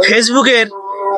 ফেসবুকের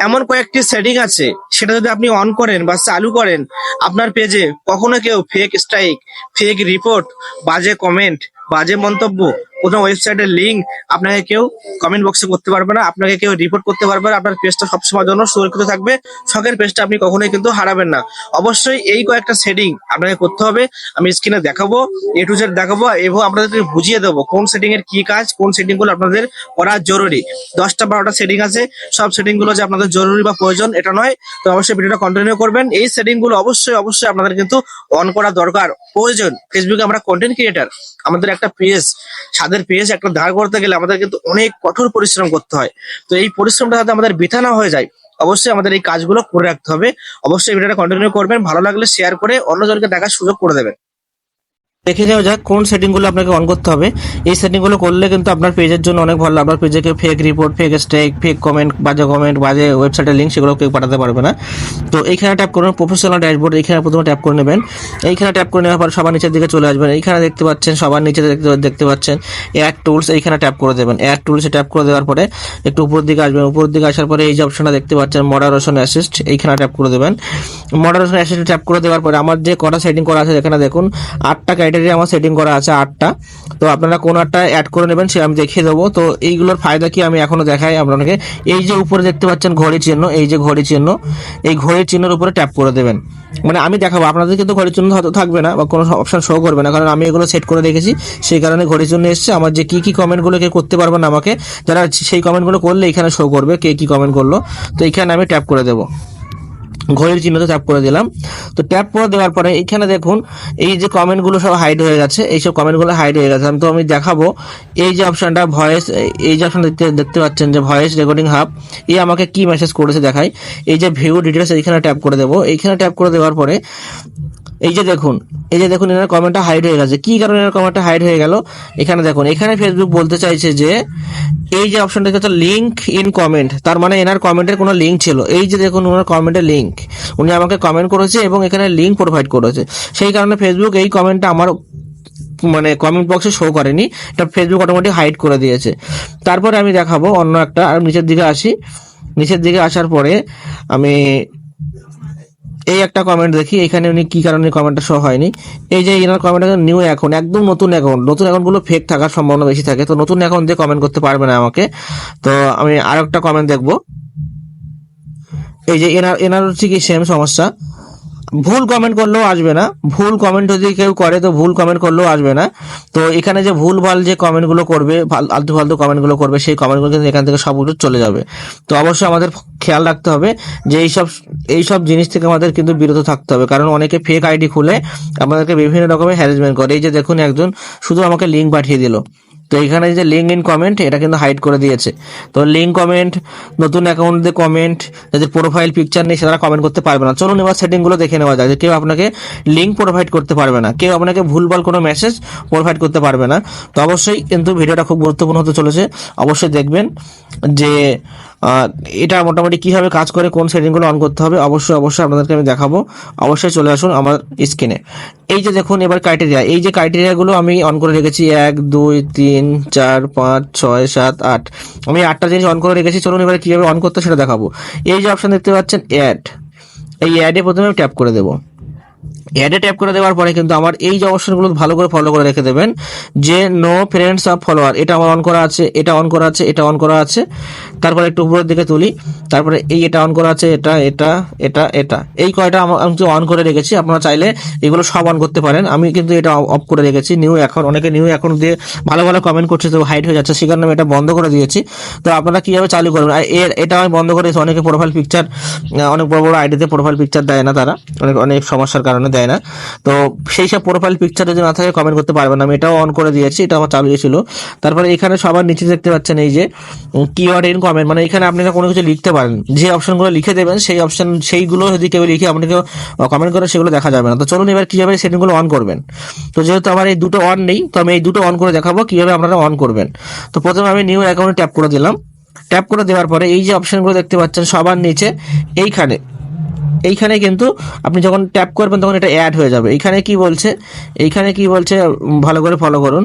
এমন কয়েকটি সেটিং আছে, সেটা যদি আপনি অন করেন বা চালু করেন, আপনার পেজে কখনো কেউ ফেক স্ট্রাইক, ফেক রিপোর্ট, বাজে কমেন্ট, বাজে মন্তব্য, কোনো ওয়েবসাইটের লিঙ্ক আপনাকে কেউ কমেন্ট বক্সে করতে পারবে না, আপনাকে কেউ রিপোর্ট করতে পারবে না। আপনার পেজটা সবসময় জন্য সুরক্ষিত থাকবে, শখের পেজটা আপনি কখনোই কিন্তু হারাবেন না। অবশ্যই এই কয়েকটা সেটিং আপনাকে করতে হবে, আমি স্ক্রিনে দেখাবো, এ টু জেড দেখাবো এবং আপনাদেরকে বুঝিয়ে দেবো কোন সেটিং এর কি কাজ, কোন সেটিং গুলো আপনাদের করা জরুরি। 10টা 12টা সেটিং আছে, সব সেটিং গুলো যে আপনাদের জরুরি বা প্রয়োজন এটা নয়। তো অবশ্যই ভিডিওটা কন্টিনিউ করবেন। এই সেটিং গুলো অবশ্যই অবশ্যই আপনাদের কিন্তু অন করা দরকার, প্রয়োজন। ফেসবুকে আমরা কন্টেন্ট ক্রিয়েটার, আমাদের একটা পেজ, সাদের পেজ একটা দাঁড় করতে গেলে আমাদের কিন্তু অনেক কঠোর পরিশ্রম করতে হয়। তো এই পরিশ্রমটা যাতে আমাদের বৃথা না হয়ে যায়, অবশ্যই আমাদের এই কাজগুলো করে রাখতে হবে। অবশ্যই ভিডিওটা কন্টিনিউ করবেন, ভালো লাগলে শেয়ার করে অন্যজনকে দেখার সুযোগ করে দেবেন। দেখে যাওয়া যাক কোন সেটিং গুলো আপনাকে অন করতে হবে। এই সেটিং গুলো করলে কিন্তু আপনার পেজের জন্য অনেক ভালো। আপনার পেজে কেউ fake report, fake strike, fake comment, বাজে ওয়েবসাইটের লিঙ্ক সেগুলো কেউ পাঠাতে পারবে না। তো এইখানে ট্যাপ করুন প্রফেশনাল ড্যাশবোর্ড, এইখানে প্রথমে ট্যাপ করে নেবেন। এইখানে ট্যাপ করে নেওয়ার পর সবার নিচের দিকে চলে আসবেন। এইখানে দেখতে পাচ্ছেন, সবার নিচে দেখতে পাচ্ছেন অ্যাড টুলস, এইখানে ট্যাপ করে দেবেন। অ্যাড টুলসে ট্যাপ করে দেওয়ার পরে একটু উপর দিকে আসবেন। উপর দিকে আসার পরে এই যে অপশনটা দেখতে পাচ্ছেন মডারেশন অ্যাসিস্ট, এইখানে ট্যাপ করে দেবেন। মডারেশন অ্যাসিস্টে ট্যাপ করে দেওয়ার পরে আমার যে কটা সেটিং করা আছে এখানে দেখুন 8টা ক্রাইটেরিয়া আমার সেটিং করা আছে 8টা। তো আপনারা কোন একটা অ্যাড করে নেবেন সে আমি দেখিয়ে দেবো। তো এইগুলোর ফায়দা কি আমি এখনো দেখাই আপনাকে। এই যে উপরে দেখতে পাচ্ছেন ঘড়ি চিহ্ন, এই যে ঘড়ি চিহ্ন, এই ঘড়ির চিহ্নের উপরে ট্যাপ করে দেবেন। মানে আমি দেখাবো, আপনাদের কিন্তু ঘড়ি চিহ্ন হয়তো থাকবে না বা কোনো অপশন শো করবে না, কারণ আমি এগুলো সেট করে রেখেছি, সেই কারণে ঘড়ি চিহ্ন এসছে। আমার যে কি কি কমেন্টগুলো কে করতে পারবেন আমাকে, যারা সেই কমেন্টগুলো করলে এখানে শো করবে কে কি কমেন্ট করলো। তো এখানে আমি ট্যাপ করে দেবো, ঘড়ির চিহ্নতে ট্যাপ করে দিলাম। তো ট্যাপ করে দেওয়ার পরে এখানে দেখুন এই যে কমেন্টগুলো সব হাইড হয়ে গেছে, এইসব কমেন্টগুলো হাইড হয়ে গেছে। তো আমি দেখাবো এই যে অপশনটা ভয়েস, এই যে অপশন দেখতে পাচ্ছেন যে ভয়েস রেকর্ডিং হাব, এই আমাকে কি মেসেজ করেছে দেখাই। এই যে ভিউ ডিটেলস, এইখানে ট্যাপ করে দেবো। এইখানে ট্যাপ করে দেওয়ার পরে এই যে দেখুন এনার কমেন্টটা হাইড হয়ে গেছে। কি কারণে এনার কমেন্টটা হাইড হয়ে গেল এখানে দেখুন। এখানে ফেসবুক বলতে চাইছে যে এই যে অপশনটা হচ্ছে লিঙ্ক ইন কমেন্ট, তার মানে এনার কমেন্টের কোনো লিঙ্ক ছিল। এই যে দেখুন ওনার কমেন্টের লিঙ্ক, উনি আমাকে কমেন্ট করেছে এবং এখানে লিঙ্ক প্রোভাইড করেছে, সেই কারণে ফেসবুক এই কমেন্টটা আমার মানে কমেন্ট বক্সে শো করেনি, এটা ফেসবুক অটোমেটিক হাইড করে দিয়েছে। তারপরে আমি দেখাবো অন্য একটা, আর নিচের দিকে আসি। নিচের দিকে আসার পরে আমি এই একটা কমেন্ট দেখি, এখানে উনি কি কারণে কমেন্টটা শো হয়নি। এই যে এনার কমেন্ট নিউ অ্যাকাউন্ট, একদম নতুন অ্যাকাউন্ট, নতুন অ্যাকাউন্টগুলো ফেক থাকার সম্ভাবনা বেশি থাকে, তো নতুন অ্যাকাউন্ট দিয়ে কমেন্ট করতে পারবে না আমাকে। তো আমি আর একটা কমেন্ট দেখবো। এই যে এনার হচ্ছে কি সেম সমস্যা, ভুল কমেন্ট করলেও আসবে না। ভুল কমেন্ট যদি কেউ করে তো ভুল কমেন্ট করলেও আসবে না। তো এখানে যে ভুল ভাল যে কমেন্টগুলো করবে, আলতু ফালতু কমেন্টগুলো করবে, সেই কমেন্টগুলো কিন্তু এখান থেকে সবগুলো চলে যাবে। তো অবশ্যই আমাদের খেয়াল রাখতে হবে যে এইসব জিনিস থেকে আমাদের কিন্তু বিরত থাকতে হবে, কারণ অনেকে ফেক আইডি খুলে আমাদেরকে বিভিন্ন রকমের হ্যারাসমেন্ট করে। এই যে দেখুন একজন শুধু আমাকে লিঙ্ক পাঠিয়ে দিল, তো এখানে যে লিঙ্ক ইন কমেন্ট এটা কিন্তু হাইড করে দিয়েছে। তো লিঙ্ক কমেন্ট, নতুন অ্যাকাউন্ট দিয়ে কমেন্ট, যাদের প্রোফাইল পিকচার নেই সেটা কমেন্ট করতে পারবে না। চলুন এবার সেটিং গুলো দেখে নেওয়া যায়। যে কেউ আপনাকে লিঙ্ক প্রোভাইড করতে পারবে না, কেউ আপনাকে ভুলভাল কোনো মেসেজ প্রোভাইড করতে পারবে না। তো অবশ্যই কিন্তু ভিডিওটা খুব গুরুত্বপূর্ণ হতে চলেছে, অবশ্যই দেখবেন যে এটা মোটামুটি কিভাবে কাজ করে, কোন সেটিংগুলো অন করতে হবে। অবশ্যই আপনাদেরকে আমি দেখাবো, অবশ্যই চলে আসুন আমার স্ক্রিনে। এই যে দেখুন এবার ক্রাইটেরিয়া, এই যে ক্রাইটেরিয়াগুলো আমি অন করে রেখেছি 1 2 3 4 5 6 7 8, আমি 8টা জিনিস অন করে রেখেছি। চলুন এবার কিভাবে অন করতে সেটা দেখাবো। এই যে অপশন দেখতে পাচ্ছেন অ্যাড, এই অ্যাডে প্রথমে ট্যাপ করে দেবো। অ্যাডে ট্যাপ করে দেওয়ার পরে কিন্তু আমার এই যে অপশনগুলো ভালো করে ফলো করে রেখে দেবেন, যে নো ফ্রেন্ডস অফ ফলোয়ার, এটা আমার অন করা আছে, এটা অন করা আছে, এটা অন করা আছে। তারপরে একটু উপরের দিকে তুলি, তারপরে এটা অন করা আছে, এটা এই কয়টা আমি অন করে রেখেছি। আপনারা চাইলে এগুলো সব অন করতে পারেন, আমি কিন্তু এটা অফ করে রেখেছি। নিউ অ্যাকাউন্ট, অনেকে নিউ অ্যাকাউন্ট দিয়ে ভালো ভালো কমেন্ট করছে তো হাইড হয়ে যাচ্ছে, সে কারণে আমি এটা বন্ধ করে দিয়েছি। তো আপনারা কিভাবে চালু করবেন, আর এটা আমি বন্ধ করে দিয়েছি। অনেকে প্রোফাইল পিকচার, অনেক বড় বড় আইডিতে প্রোফাইল পিকচার দেয় না, তারা অনেক সমস্যার কারণে দেয় না। তো সেই সব প্রোফাইল পিকচার যদি না থাকে কমেন্ট করতে পারবেন না, আমি এটাও অন করে দিয়েছি, এটা আমার চালু ছিল। তারপরে এখানে সবার নিচে দেখতে পাচ্ছেন এই যে কিওয়ার্ড ইন কমেন্ট, মানে এখানে আপনারা কোনো কিছু লিখতে পারেন, যে অপশনগুলো লিখে দেবেন সেইগুলো যদি কেউ লিখে আপনাকে কমেন্ট করে সেগুলো দেখা যাবে না। তো চলুন এবার কিভাবে সেটিংগুলো অন করবেন। তো যেহেতু আমার এই দুটো অন নেই, তো আমি এই দুটো অন করে দেখাবো কিভাবে আপনারা অন করবেন। তো প্রথমে আমি নিউ অ্যাকাউন্টে ট্যাপ করে দিলাম। ট্যাপ করে দেওয়ার পরে এই যে অপশনগুলো দেখতে পাচ্ছেন সবার নিচে, এইখানে কিন্তু আপনি যখন ট্যাপ করবেন তখন এটা অ্যাড হয়ে যাবে। এইখানে কি বলছে ভালো করে ফলো করুন।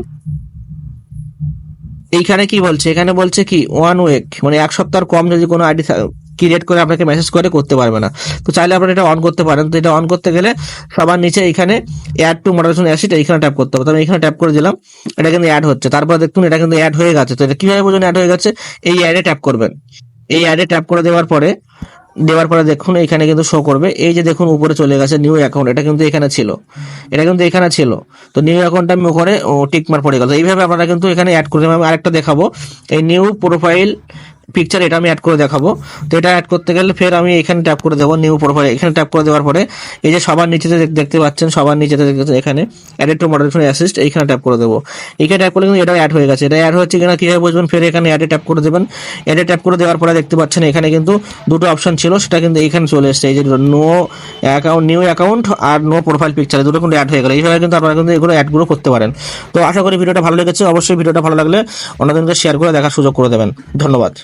এইখানে কি বলছে, এখানে বলছে কি 1 week, মানে 1 সপ্তাহ কম যদি কোনো আইডি ক্রিয়েট করে আপনাকে মেসেজ করে করতে পারবে না। তো চাইলে আপনারা এটা অন করতে পারেন। তো এটা অন করতে গেলে সবার নিচে এখানে অ্যাড টু মডারেশন অ্যাসিড এইখানে ট্যাপ করতে হবে। তো আমি এখানে ট্যাপ করে দিলাম, এটা কিন্তু অ্যাড হচ্ছে। তারপর দেখুন এটা কিন্তু অ্যাড হয়ে গেছে। তো এটা কিভাবে বুঝুন অ্যাড হয়ে গেছে? এই অ্যাডে ট্যাপ করবেন। এই অ্যাডে ট্যাপ করে দেওয়ার পরে দেখুন এখানে কিন্তু শো করবে, এই যে দেখুন উপরে চলে গেছে নিউ অ্যাকাউন্ট, এটা কিন্তু এখানে ছিল, তো নিউ অ্যাকাউন্ট আমি ওখানে টিক মার পড়ে গেল। তো এইভাবে আপনারা কিন্তু এখানে অ্যাড করতে হবে। আমি আরেকটা দেখাবো, এই নিউ প্রোফাইল পিকচার, এটা আমি অ্যাড করে দেখাবো। তো এটা অ্যাড করতে গেলে ফের আমি এখানে ট্যাপ করে দেবো, নিউ প্রোফাইল, এখানে ট্যাপ করে দেওয়ার পরে এই যে সবার নিচেতে দেখতে পাচ্ছেন, সবার নিচেতে এখানে অ্যাডেড টু মডারেশন অ্যাসিস্ট, এইখানে ট্যাপ করে দেবো। এখানে ট্যাপ করলে কিন্তু এটা অ্যাড হয়ে গেছে। এটা অ্যাড হচ্ছে কিনা কিভাবে বুঝবেন? ফের এখানে অ্যাডে ট্যাপ করে দেবেন। অ্যাডে ট্যাপ করে দেওয়ার পরে দেখতে পাচ্ছেন এখানে কিন্তু দুটো অপশন ছিল, সেটা কিন্তু এখানে চলে এসেছে, এই যে নো অ্যাকাউন্ট, নিউ অ্যাকাউন্ট আর নো প্রোফাইল পিকচার, দুটো কিন্তু অ্যাড হয়ে গেল। এইভাবে কিন্তু আপনারা কিন্তু এগুলো অ্যাডগুলো করতে পারেন। তো আশা করি ভিডিওটা ভালো লেগেছে। অবশ্যই ভিডিওটা ভালো লাগলে অন্যজনকে শেয়ার করে দেখার সুযোগ করে দেবেন। ধন্যবাদ।